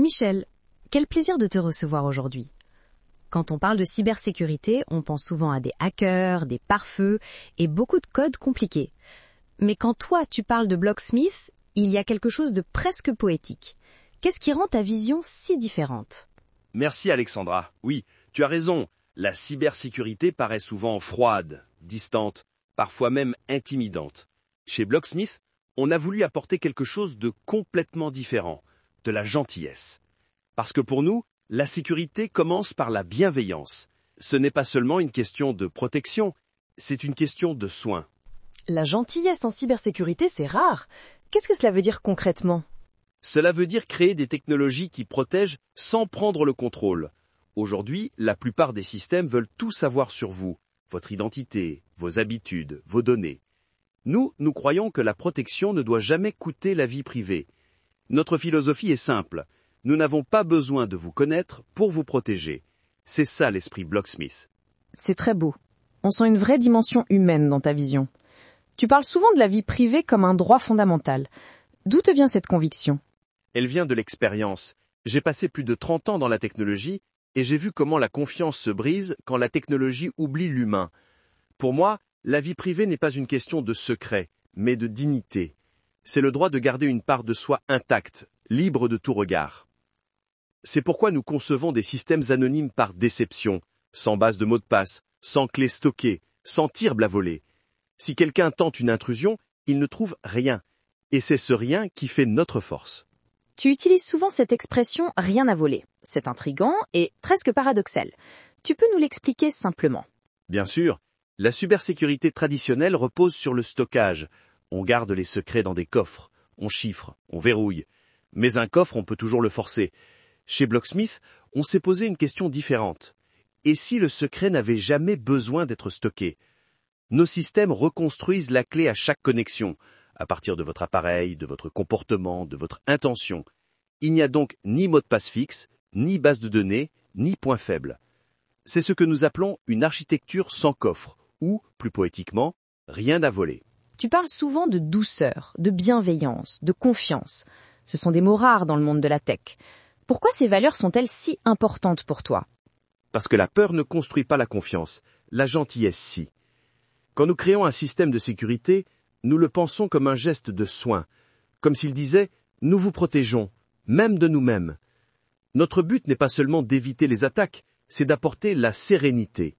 Michel, quel plaisir de te recevoir aujourd'hui. Quand on parle de cybersécurité, on pense souvent à des hackers, des pare-feux et beaucoup de codes compliqués. Mais quand toi tu parles de Blocksmith, il y a quelque chose de presque poétique. Qu'est-ce qui rend ta vision si différente ? Merci Alexandra. Oui, tu as raison. La cybersécurité paraît souvent froide, distante, parfois même intimidante. Chez Blocksmith, on a voulu apporter quelque chose de complètement différent, de la gentillesse. Parce que pour nous, la sécurité commence par la bienveillance. Ce n'est pas seulement une question de protection, c'est une question de soin. La gentillesse en cybersécurité, c'est rare. Qu'est-ce que cela veut dire concrètement ? Cela veut dire créer des technologies qui protègent sans prendre le contrôle. Aujourd'hui, la plupart des systèmes veulent tout savoir sur vous, votre identité, vos habitudes, vos données. Nous croyons que la protection ne doit jamais coûter la vie privée. Notre philosophie est simple. Nous n'avons pas besoin de vous connaître pour vous protéger. C'est ça l'esprit Blocksmith. C'est très beau. On sent une vraie dimension humaine dans ta vision. Tu parles souvent de la vie privée comme un droit fondamental. D'où te vient cette conviction ? Elle vient de l'expérience. J'ai passé plus de 30 ans dans la technologie et j'ai vu comment la confiance se brise quand la technologie oublie l'humain. Pour moi, la vie privée n'est pas une question de secret, mais de dignité. C'est le droit de garder une part de soi intacte, libre de tout regard. C'est pourquoi nous concevons des systèmes anonymes par déception, sans base de mot de passe, sans clé stockée, sans tir à voler. Si quelqu'un tente une intrusion, il ne trouve rien. Et c'est ce rien qui fait notre force. Tu utilises souvent cette expression « rien à voler ». C'est intriguant et presque paradoxal. Tu peux nous l'expliquer simplement ? Bien sûr, la cybersécurité traditionnelle repose sur le stockage. On garde les secrets dans des coffres, on chiffre, on verrouille. Mais un coffre, on peut toujours le forcer. Chez Blocksmith, on s'est posé une question différente. Et si le secret n'avait jamais besoin d'être stocké ? Nos systèmes reconstruisent la clé à chaque connexion, à partir de votre appareil, de votre comportement, de votre intention. Il n'y a donc ni mot de passe fixe, ni base de données, ni point faible. C'est ce que nous appelons une architecture sans coffre, ou, plus poétiquement, rien à voler. Tu parles souvent de douceur, de bienveillance, de confiance. Ce sont des mots rares dans le monde de la tech. Pourquoi ces valeurs sont-elles si importantes pour toi ? Parce que la peur ne construit pas la confiance, la gentillesse si. Quand nous créons un système de sécurité, nous le pensons comme un geste de soin, comme s'il disait « nous vous protégeons, même de nous-mêmes ». Notre but n'est pas seulement d'éviter les attaques, c'est d'apporter la sérénité.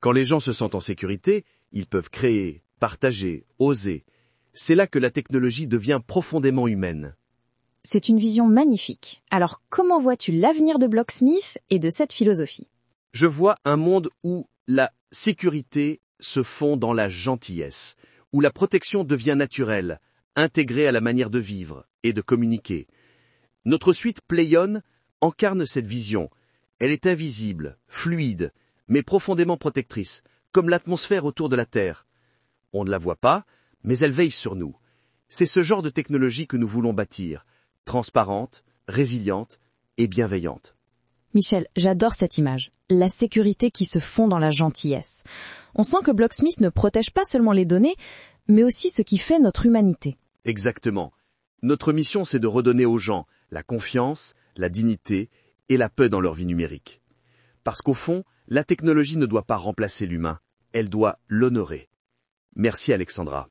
Quand les gens se sentent en sécurité, ils peuvent créer, partager, oser. C'est là que la technologie devient profondément humaine. C'est une vision magnifique. Alors comment vois-tu l'avenir de Blocksmith et de cette philosophie ? Je vois un monde où la sécurité se fond dans la gentillesse, où la protection devient naturelle, intégrée à la manière de vivre et de communiquer. Notre suite Playon incarne cette vision. Elle est invisible, fluide, mais profondément protectrice, comme l'atmosphère autour de la Terre. On ne la voit pas, mais elle veille sur nous. C'est ce genre de technologie que nous voulons bâtir, transparente, résiliente et bienveillante. Michel, j'adore cette image. La sécurité qui se fond dans la gentillesse. On sent que Blocksmith ne protège pas seulement les données, mais aussi ce qui fait notre humanité. Exactement. Notre mission, c'est de redonner aux gens la confiance, la dignité et la paix dans leur vie numérique. Parce qu'au fond, la technologie ne doit pas remplacer l'humain, elle doit l'honorer. Merci Alexandra.